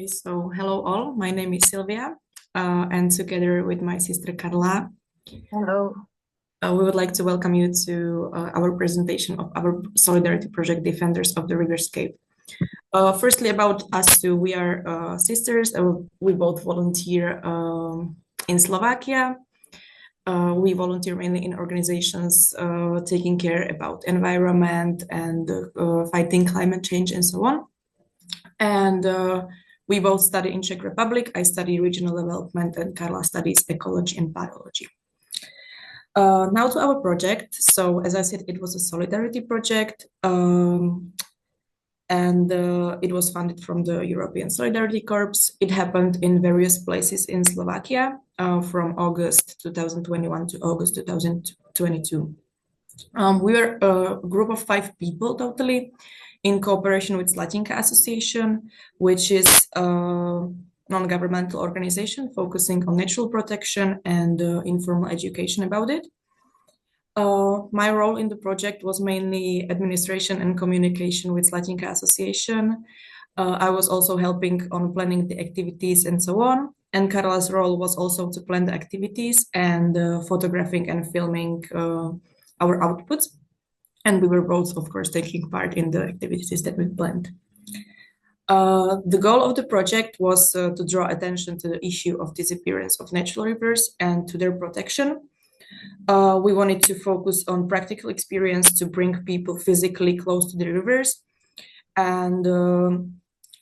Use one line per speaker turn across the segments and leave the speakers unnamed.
So hello all, my name is Silvia, and together with my sister Karla,
Hello.
we would like to welcome you to our presentation of our Solidarity Project Defenders of the Riverscape. Firstly, about us two, we are sisters. We both volunteer in Slovakia. We volunteer mainly in organizations taking care about environment and fighting climate change and so on. And we both study in Czech Republic. I study regional development and Karla studies ecology and biology. Now to our project. So as I said, it was a solidarity project and it was funded from the European Solidarity Corps. It happened in various places in Slovakia from August 2021 to August 2022. We were a group of 5 people totally in cooperation with Slatinka Association, which is a non-governmental organization focusing on natural protection and informal education about it. My role in the project was mainly administration and communication with Slatinka Association. I was also helping on planning the activities and so on. And Karla's role was also to plan the activities and photographing and filming our outputs. And we were both, of course, taking part in the activities that we planned. The goal of the project was to draw attention to the issue of disappearance of natural rivers and to their protection. We wanted to focus on practical experience to bring people physically close to the rivers. And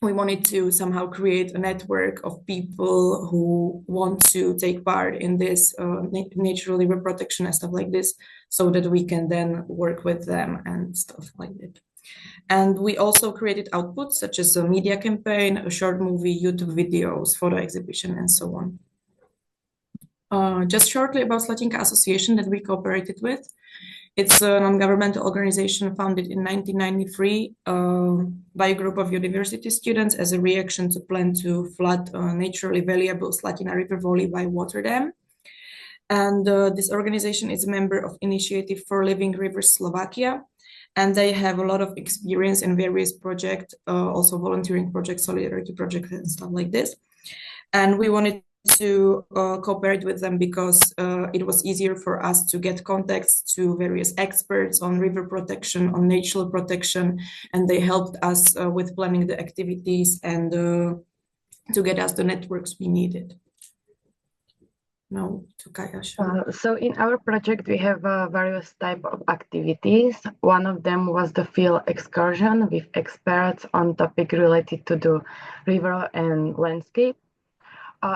we wanted to somehow create a network of people who want to take part in this natural river protection and stuff like this, so that we can then work with them and stuff like that. And we also created outputs such as a media campaign, a short movie, YouTube videos, photo exhibition, and so on. Just shortly about Slatinka Association that we cooperated with. It's a non-governmental organization founded in 1993 by a group of university students as a reaction to plan to flood naturally valuable Slatina River Valley by water dam. And this organization is a member of Initiative for Living Rivers Slovakia, and they have a lot of experience in various projects, also volunteering projects, solidarity projects, and stuff like this. And we wanted to cooperate with them because it was easier for us to get contacts to various experts on river protection, on natural protection, and they helped us with planning the activities and to get us the networks we needed. Now to Kaya.
So in our project, we have various type of activities. One of them was the field excursion with experts on topic related to the river and landscape.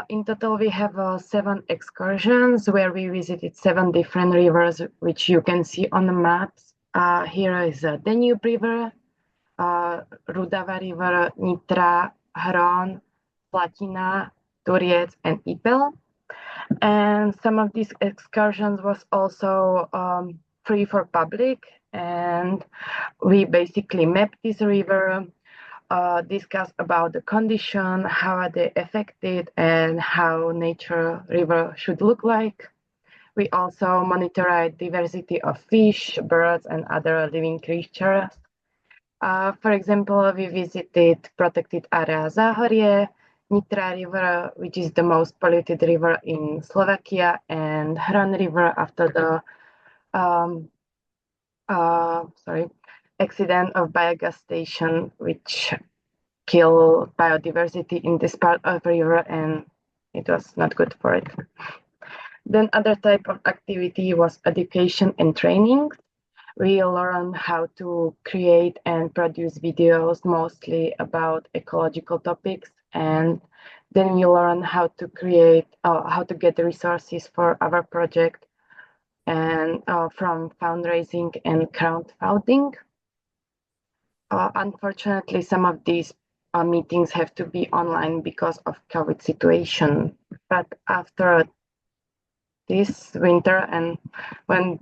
In total, we have 7 excursions where we visited 7 different rivers, which you can see on the maps. Here is Danube River, Rudava River, Nitra, Hron, Slatina, Turiec, and Ipel. And some of these excursions was also free for public, and we basically mapped this river, discuss about the condition, how are they affected, and how nature river should look like. We also monitor diversity of fish, birds, and other living creatures. For example, we visited protected area Záhorie, Nitra River, which is the most polluted river in Slovakia, and Hron River after the accident of biogas station, which killed biodiversity in this part of the river, and it was not good for it. Then other type of activity was education and training. We learned how to create and produce videos mostly about ecological topics, and then we learned how to create, how to get the resources for our project, and from fundraising and crowdfunding. Unfortunately, some of these meetings have to be online because of COVID situation. But after this winter and when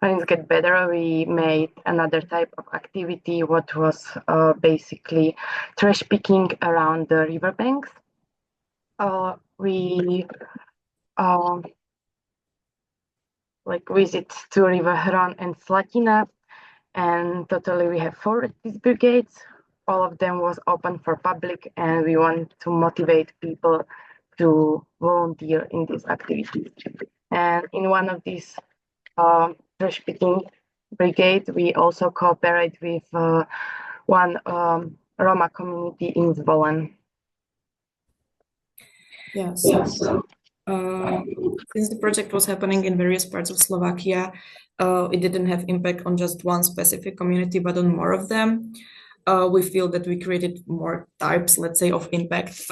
it get better, we made another type of activity, what was basically trash picking around the riverbanks. We visit to River Hron and Slatina, and totally we have 4 of these brigades. all of them was open for public, and we want to motivate people to volunteer in these activities. And in one of these trash picking brigade, we also cooperate with one Roma community in Zvolen.
Yes. Since the project was happening in various parts of Slovakia, it didn't have impact on just one specific community, but on more of them. We feel that we created more types, let's say, of impact.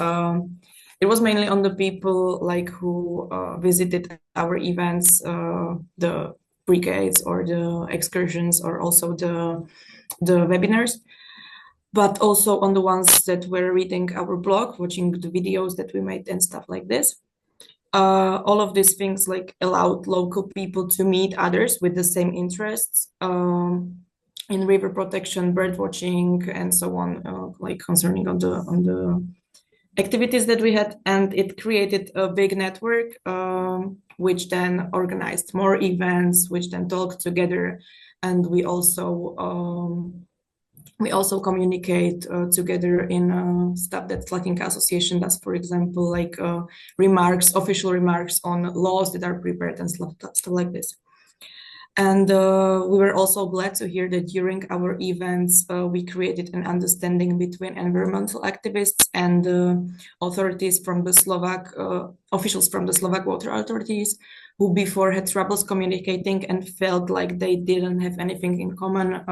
It was mainly on the people like who visited our events, the brigades or the excursions, or also the webinars, but also on the ones that were reading our blog, watching the videos that we made and stuff like this. All of these things like allowed local people to meet others with the same interests in river protection, bird watching, and so on, like concerning on the activities that we had, and it created a big network, which then organized more events, which then talked together, and we also communicate together in stuff that Slatinka Association does, for example, like official remarks on laws that are prepared and stuff like this. And we were also glad to hear that during our events, we created an understanding between environmental activists and authorities from the officials from the Slovak water authorities, who before had troubles communicating and felt like they didn't have anything in common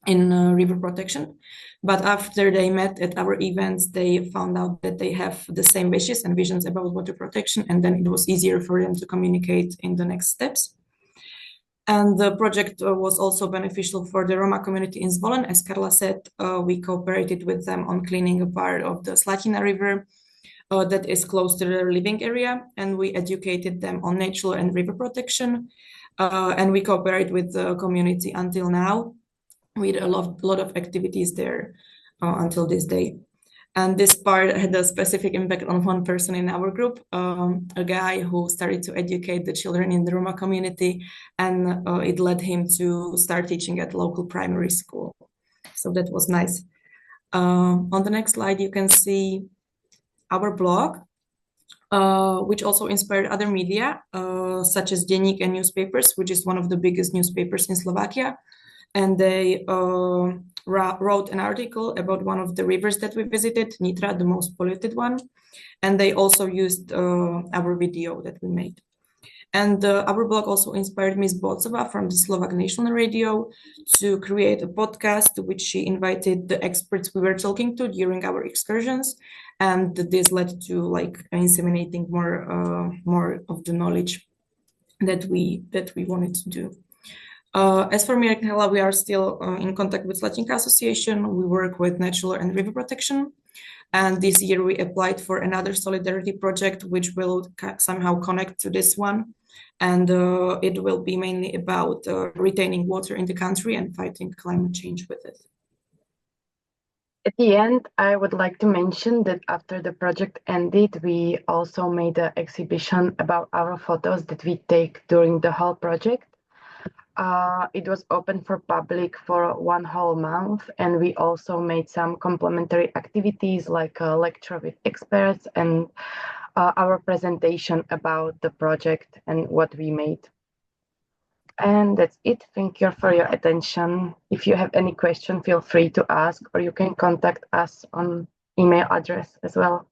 in river protection. But after they met at our events, they found out that they have the same wishes and visions about water protection, and then it was easier for them to communicate in the next steps. And the project was also beneficial for the Roma community in Zvolen. As Karla said, we cooperated with them on cleaning a part of the Slatina River that is close to their living area, and we educated them on natural and river protection. And we cooperate with the community until now. We had a lot of activities there until this day. And this part had a specific impact on one person in our group, a guy who started to educate the children in the Roma community, and it led him to start teaching at local primary school. So that was nice. On the next slide, you can see our blog, which also inspired other media, such as Deník and newspapers, which is one of the biggest newspapers in Slovakia. And they wrote an article about one of the rivers that we visited, Nitra, the most polluted one. And they also used our video that we made. And our blog also inspired Ms. Bocová from the Slovak National Radio to create a podcast, to which she invited the experts we were talking to during our excursions. And this led to like inseminating more of the knowledge that we wanted to do. As for me and Karla, we are still in contact with Slatinka Association. We work with natural and river protection. And this year we applied for another Solidarity project, which will somehow connect to this one. And it will be mainly about retaining water in the country and fighting climate change with it.
At the end, I would like to mention that after the project ended, we also made an exhibition about our photos that we take during the whole project. It was open for public for one whole month, and we also made some complementary activities like a lecture with experts and our presentation about the project and what we made. And that's it. Thank you for your attention. If you have any question, feel free to ask, or you can contact us on email address as well.